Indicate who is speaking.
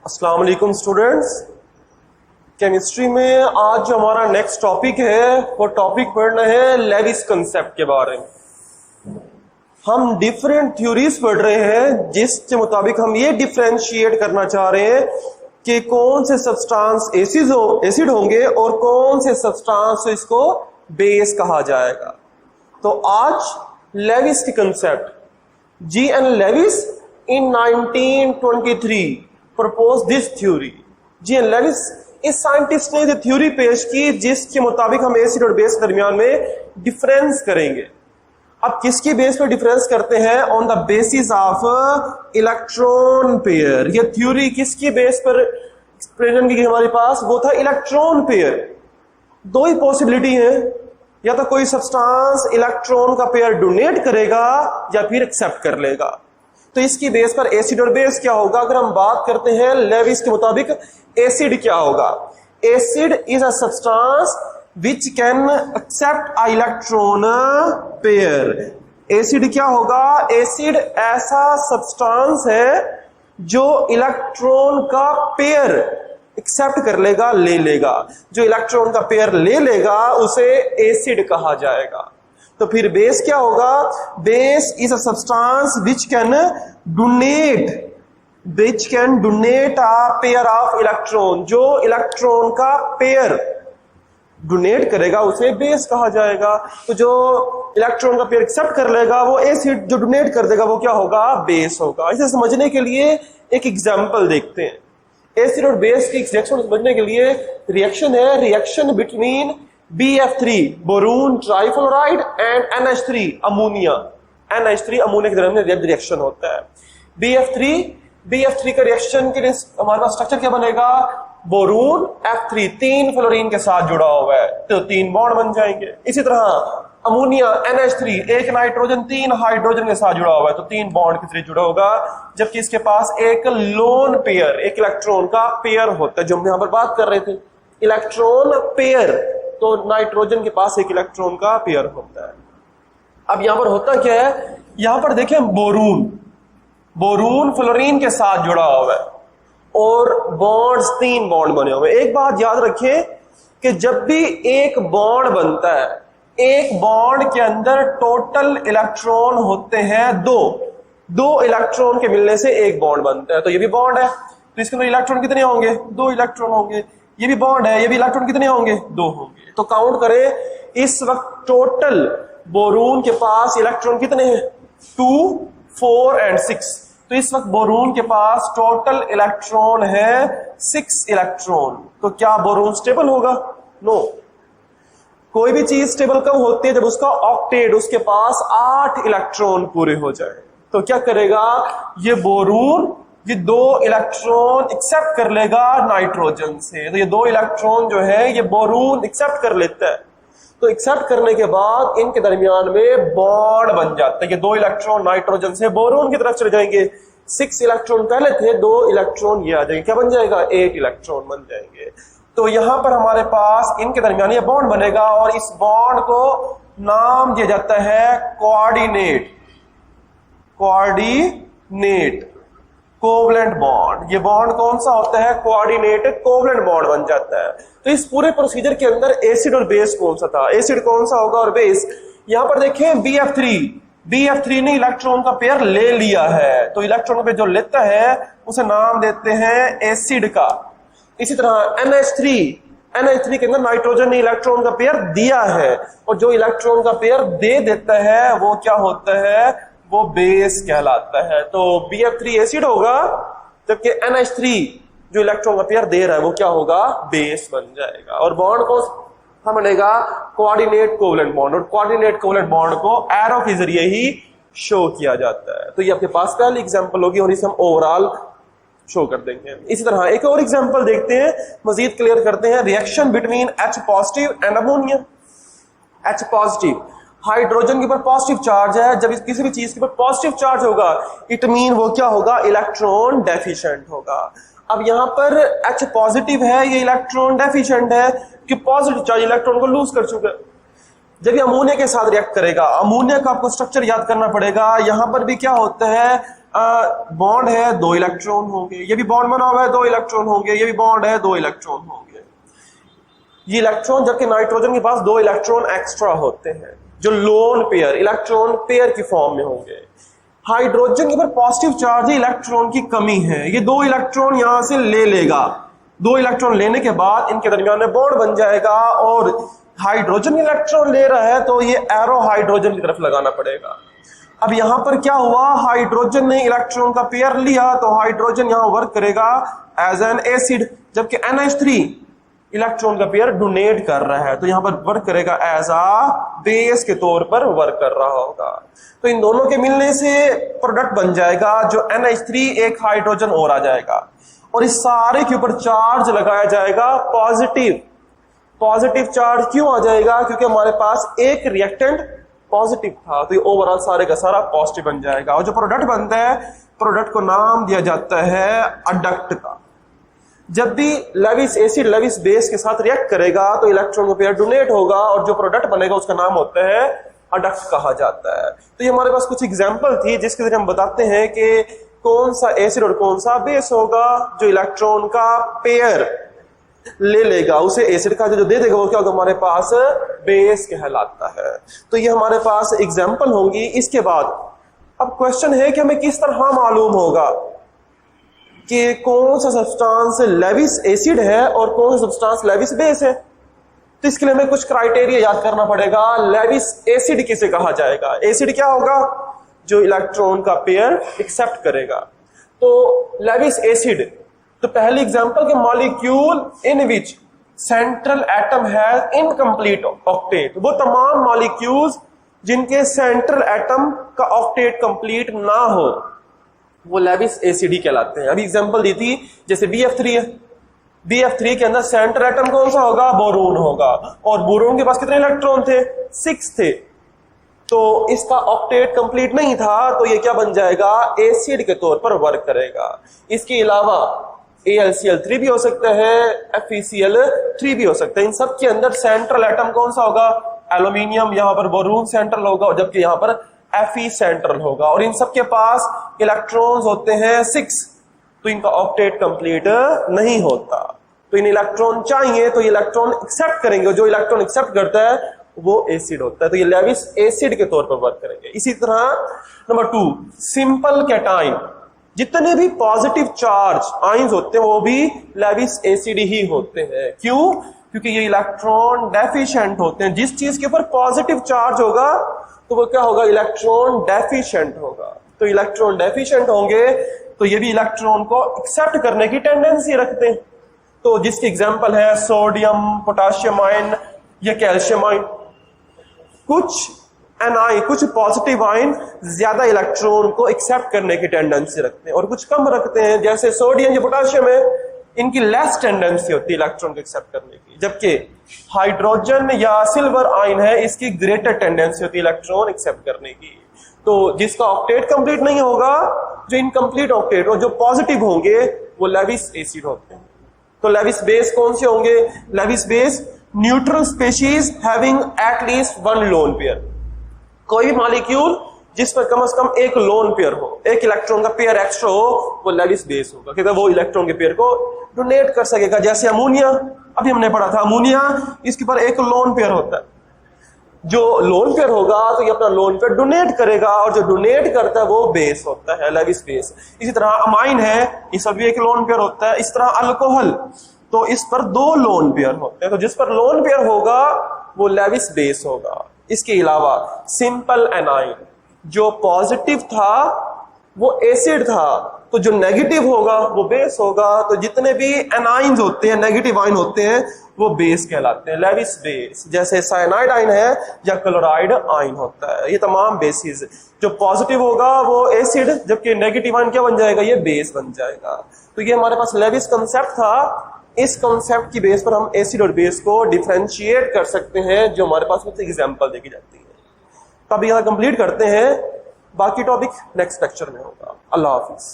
Speaker 1: अस्सलाम वालेकुम students. Chemistry में आज जो हमारा नेक्स्ट टॉपिक है वो टॉपिक पढ़ना है लेविस कंसेप्ट के बारे में। हम डिफरेंट थ्योरीज पढ़ रहे हैं जिसके मुताबिक हम ये डिफरेंशिएट करना चाह रहे हैं कि कौन से सब्सटेंस एसिड होंगे और कौन से सब्सटेंस इसको बेस कहा जाएगा। तो आज लेविस की concept, G.N. Lewis in 1923 proposed this theory। G.N. Lewis इस साइंटिस्ट ने थ्योरी पेश की जिसके मुताबिक हम एसिड और बेस के दरमियान में डिफरेंस करेंगे। अब किसकी बेस पर डिफरेंस करते हैं? On the basis of electron pair. ये थ्योरी किसकी बेस पर प्रेजेंट की हमारे पास? वो था इलेक्ट्रॉन पेयर। दो ही पॉसिबिलिटी है, या तो कोई सब्सटेंस इलेक्ट्रॉन का पेयर डोनेट करेगा या फिर एक्सेप्ट कर लेगा। तो इसकी बेस पर एसिड और बेस क्या होगा? अगर हम बात करते हैं लेविस के मुताबिक एसिड क्या होगा? Acid is a substance which can accept a electron pair. Acid क्या होगा? एसिड ऐसा सब्सटेंस है जो इलेक्ट्रॉन का पेयर एक्सेप्ट कर लेगा, ले लेगा। जो इलेक्ट्रॉन का पेयर ले लेगा उसे एसिड कहा जाएगा। तो फिर बेस क्या होगा? Base is a substance which can donate a pair of electron. जो इलेक्ट्रॉन का पेयर डोनेट करेगा उसे बेस कहा जाएगा। तो जो इलेक्ट्रॉन का पेयर एक्सेप्ट कर लेगा वो एसिड, जो डोनेट कर देगा वो क्या होगा? बेस होगा। इसे समझने के लिए एक एग्जांपल देखते हैं। एसिड और बेस की रिएक्शन समझने के लिए रिएक्शन है, reaction between BF3 boron trifluoride and NH3 ammonia. NH3 ammonia के दरमियान रिएक्शन होता है। BF3 का रिएक्शन के लिए हमारे पास स्ट्रक्चर क्या बनेगा? बोरून F3 3 फ्लोरीन के साथ जुड़ा हुआ है तो 3 बॉन्ड बन जाएंगे। इसी तरह अमोनिया NH3 एक नाइट्रोजन 3 हाइड्रोजन के साथ जुड़ा हुआ है तो 3 बॉन्ड के जरिए जुड़ा होगा, जबकि इसके पास एक लोन पेयर, एक इलेक्ट्रॉन का पेयर होता है, जो हम यहां पर बात कर रहे थे इलेक्ट्रॉन पेयर। तो नाइट्रोजन के पास एक इलेक्ट्रॉन का पेयर होता है। अब यहां पर होता क्या है? यहां पर देखें बोरून फ्लोरीन के साथ जुड़ा हुआ है और बॉन्ड्स 3 बॉन्ड बने हुए हैं। एक बात याद रखें कि जब भी एक बॉन्ड बनता है, एक बॉन्ड के अंदर टोटल इलेक्ट्रॉन होते हैं दो इलेक्ट्रॉन के मिलने से एक बॉन्ड बनता है। तो ये भी बॉन्ड है तो इसके अंदर इलेक्ट्रॉन कितने होंगे? 2 इलेक्ट्रॉन होंगे। ये भी बॉन्ड है, ये भी इलेक्ट्रॉन कितने होंगे? 2 होंगे। तो काउंट करें, इस वक्त टोटल बोरून के पास इलेक्ट्रॉन कितने हैं? 2, 4 एंड 6। तो इस वक्त बोरून के पास टोटल इलेक्ट्रॉन है 6 इलेक्ट्रॉन। तो क्या बोरून स्टेबल होगा? नो। कोई भी चीज स्टेबल कब होती है? जब उसका ऑक्टेट, उसके पास 8 इलेक्ट्रॉन पूरे हो जाए। तो क्या करेगा ये बोरून? ये 2 इलेक्ट्रॉन एक्सेप्ट कर लेगा नाइट्रोजन से। तो ये 2 इलेक्ट्रॉन जो है ये बोरून एक्सेप्ट कर लेता है। तो एक्सेप्ट करने के बाद इनके दरमियान में बॉन्ड बन जाता है। ये 2 इलेक्ट्रॉन नाइट्रोजन से बोरून की तरफ चले जाएंगे। 6 इलेक्ट्रॉन पहले थे, 2 इलेक्ट्रॉन ये आ जाएंगे। क्या बन जाएगा? 8 इलेक्ट्रॉन बन जाएंगे। तो यहां पर हमारे पास इनके दरमियान ये बॉन्ड बनेगा और इस बॉन्ड को नाम दिया जाता है कोऑर्डिनेट कोवलेंट बॉन्ड। ये बॉन्ड कौन सा होता है? कोऑर्डिनेट कोवलेंट बॉन्ड बन जाता है। तो इस पूरे प्रोसीजर के अंदर एसिड और बेस कौन सा था? एसिड कौन सा होगा और बेस? यहां पर देखें BF3 ने इलेक्ट्रॉन का पेयर ले लिया है। तो इलेक्ट्रॉन पे जो लेता है उसे नाम देते हैं एसिड का। इसी तरह NH3 के अंदर नाइट्रोजन ने इलेक्ट्रॉन का पेयर दिया है और जो इलेक्ट्रॉन का पेयर दे देता है वो क्या होता है? वो बेस कहलाता है। तो BF3 एसिड होगा, जबकि NH3 जो इलेक्ट्रॉन का पेयर दे रहा है वो क्या होगा? बेस बन जाएगा। और बॉन्ड को बनेगा कोऑर्डिनेट कोवलेंट बॉन्ड, और कोऑर्डिनेट कोवलेंट बॉन्ड को एरो के जरिए ही शो किया जाता है। तो ये आपके पास पहली एग्जांपल होगी और इसे हम ओवरऑल शो कर देंगे। इसी तरह एक और एग्जांपल देखते हैं, मजीद क्लियर करते हैं। Reaction between H positive and ammonia. H positive, hydrogen के ऊपर पॉजिटिव चार्ज है। जब किसी भी चीज के ऊपर पॉजिटिव चार्ज होगा इट मीन वो क्या होगा? इलेक्ट्रॉन डेफिशिएंट होगा। अब यहां पर H पॉजिटिव है, ये इलेक्ट्रॉन डेफिशिएंट है कि पॉजिटिव चार्ज इलेक्ट्रॉन को लूज कर चुका है। जब ये अमोनिया के साथ रिएक्ट करेगा, अमोनिया का आपको स्ट्रक्चर याद करना पड़ेगा। यहां पर भी क्या होता है? बॉन्ड है, 2 इलेक्ट्रॉन होंगे, ये भी बॉन्ड बना हुआ है, 2 इलेक्ट्रॉन होंगे, ये भी बॉन्ड है, 2 इलेक्ट्रॉन होंगे। ये इलेक्ट्रॉन, जबकि नाइट्रोजन के पास 2 इलेक्ट्रॉन एक्स्ट्रा होते हैं जो लोन पेयर, इलेक्ट्रॉन पेयर की फॉर्म में होंगे। हाइड्रोजन के ऊपर पॉजिटिव चार्ज है, इलेक्ट्रॉन की कमी है, ये 2 इलेक्ट्रॉन यहां से ले लेगा, 2 इलेक्ट्रॉन लेने के बाद इनके दरमियान में बॉन्ड बन जाएगा, और हाइड्रोजन इलेक्ट्रॉन ले रहा है तो ये एरो हाइड्रोजन की तरफ लगाना पड़ेगा। अब यहां पर क्या हुआ, हाइड्रोजन ने इलेक्ट्रॉन का पेयर लिया तो हाइड्रोजन यहां वर्क करेगा एज एन एसिड, जबकि NH3 इलेक्ट्रॉन का पेयर डोनेट कर रहा है तो यहां पर वर्क करेगा एज आ बेस के तौर पर वर्क कर रहा होगा। तो इन दोनों के मिलने से प्रोडक्ट बन जाएगा जो NH3, एक हाइड्रोजन और आ जाएगा, और इस सारे के ऊपर चार्ज लगाया जाएगा पॉजिटिव। पॉजिटिव चार्ज क्यों आ जाएगा, क्योंकि हमारे पास एक रिएक्टेंट पॉजिटिव था, तो ये ओवरऑल सारे का सारा पॉजिटिव बन जाएगा, और जो प्रोडक्ट बनता है, प्रोडक्ट को नाम दिया जाता है अडक्ट का। जब भी लेविस एसिड लेविस बेस के साथ रिएक्ट करेगा तो इलेक्ट्रॉन का पेयर डोनेट होगा, और जो प्रोडक्ट बनेगा उसका नाम होता है अडक्ट कहा जाता है। तो ये हमारे पास कुछ एग्जांपल थी जिसके जरिए हम बताते हैं कि कौन सा एसिड और कौन सा बेस होगा जो इलेक्ट्रॉन का पेयर ले लेगा, उसे एसिड का जो दे देगा वो क्या होगा, हमारे पास बेस कहलाता है। तो ये हमारे पास एग्जांपल होंगी। इसके बाद अब क्वेश्चन है कि हमें किस तरह मालूम होगा कि कौन सा सब्सटेंस लेविस एसिड है और कौन सा सब्सटेंस लेविस बेस है। तो इसके लिए हमें कुछ क्राइटेरिया याद करना पड़ेगा। लेविस एसिड किसे कहा जाएगा, एसिड क्या होगा, जो इलेक्ट्रॉन का पेयर एक्सेप्ट करेगा। तो लेविस एसिड, तो पहली एग्जांपल के molecule in which central atom has incomplete octet, वो तमाम मॉलिक्यूल्स जिनके सेंट्रल एटम का ऑक्टेट कंप्लीट ना हो वो लेविस एसिड ही कहलाते हैं। अभी एग्जांपल दी थी, जैसे BF3 है, BF3 के अंदर सेंट्रल एटम कौन सा होगा, बोरोन होगा, और बोरोन के पास कितने इलेक्ट्रॉन थे, 6 थे, तो इसका ऑक्टेट कंप्लीट नहीं था, तो ये क्या बन जाएगा, एसिड के तौर पर वर्क करेगा। इसके अलावा AlCl3 भी हो सकता है, FeCl3 भी हो सकता है। इन सब के अंदर सेंट्रल एटम कौन सा होगा, एल्यूमिनियम, यहां पर बोरोन सेंट्रल होगा, जबकि यहां पर Fe सेंट्रल होगा, और इन सब के पास इलेक्ट्रॉन्स होते हैं 6, तो इनका ऑक्टेट कंप्लीट नहीं होता। तो इन इलेक्ट्रॉन चाहिए तो ये इलेक्ट्रॉन एक्सेप्ट करेंगे, जो इलेक्ट्रॉन एक्सेप्ट करता है वो एसिड होता है, तो ये लेविस एसिड के तौर पर वर्क करेंगे। इसी तरह नंबर 2, सिंपल कैटाइन, जितने भी पॉजिटिव चार्ज आइंस होते हैं वो भी लेविस एसिड ही होते हैं। क्यों, क्योंकि ये इलेक्ट्रॉन डेफिशिएंट होते हैं। जिस चीज के ऊपर पॉजिटिव चार्ज होगा तो वो क्या होगा, इलेक्ट्रॉन डेफिशिएंट होगा। तो इलेक्ट्रॉन डेफिशिएंट होंगे तो ये भी इलेक्ट्रॉन को एक्सेप्ट करने की टेंडेंसी रखते हैं। तो जिसकी एग्जांपल है सोडियम, पोटाशियम आयन या कैल्शियम आयन। कुछ एनाइन, कुछ पॉजिटिव आयन ज्यादा इलेक्ट्रॉन को एक्सेप्ट करने की टेंडेंसी रखते हैं और कुछ कम रखते हैं, जैसे सोडियम या पोटाशियम है, इनकी लेस टेंडेंसी होती है इलेक्ट्रॉन को एक्सेप्ट करने की, जबकि हाइड्रोजन या सिल्वर आयन है, इसकी ग्रेटर टेंडेंसी होती है इलेक्ट्रॉन एक्सेप्ट करने की। तो जिसका ऑक्टेट कंप्लीट नहीं होगा, जो इनकम्प्लीट ऑक्टेट और जो पॉजिटिव होंगे वो लेविस एसिड होते हैं। तो लेविस बेस कौन से होंगे, Lewis base neutral species having at least 1 lone pair. कोई भी मॉलिक्यूल जिस पर कम से कम एक लोन पेयर हो, एक इलेक्ट्रॉन का पेयर एक्स्ट्रा हो, वो लेविस बेस होगा, क्योंकि वो इलेक्ट्रॉन के पेयर को डोनेट कर सकेगा। जैसे अमोनिया, अभी हमने पढ़ा था अमोनिया, इसके पर एक लोन पेयर होता है, जो लोन पेयर होगा तो ये अपना लोन पेयर डोनेट करेगा, और जो डोनेट करता है वो बेस होता है, लेविस बेस। इसी तरह अमाइन है, इस पर भी एक लोन पेयर होता है। इस तरह अल्कोहल, तो इस पर 2 लोन पेयर होते हैं, तो जिस पर लोन पेयर होगा वो लेविस बेस होगा। इसके अलावा सिंपल एनाइन, जो पॉजिटिव था वो एसिड था, तो जो नेगेटिव होगा वो बेस होगा। तो जितने भी एनाइंस होते हैं, नेगेटिव आयन होते हैं, वो बेस कहलाते हैं, लेविस बेस। जैसे साइनाइड आयन है या क्लोराइड आयन होता है, ये तमाम बेसिस। जो पॉजिटिव होगा वो एसिड, जबकि नेगेटिव आयन क्या बन जाएगा, ये बेस बन जाएगा। तो ये हमारे पास लेविस कंसेप्ट था। इस कंसेप्ट की बेस पर हम एसिड और बेस को डिफरेंशिएट कर सकते हैं, जो हमारे पास कुछ एग्जांपल देखी जाती है। तो अभी यहां कंप्लीट करते हैं, बाकी टॉपिक नेक्स्ट लेक्चर में होगा। अल्लाह हाफिज।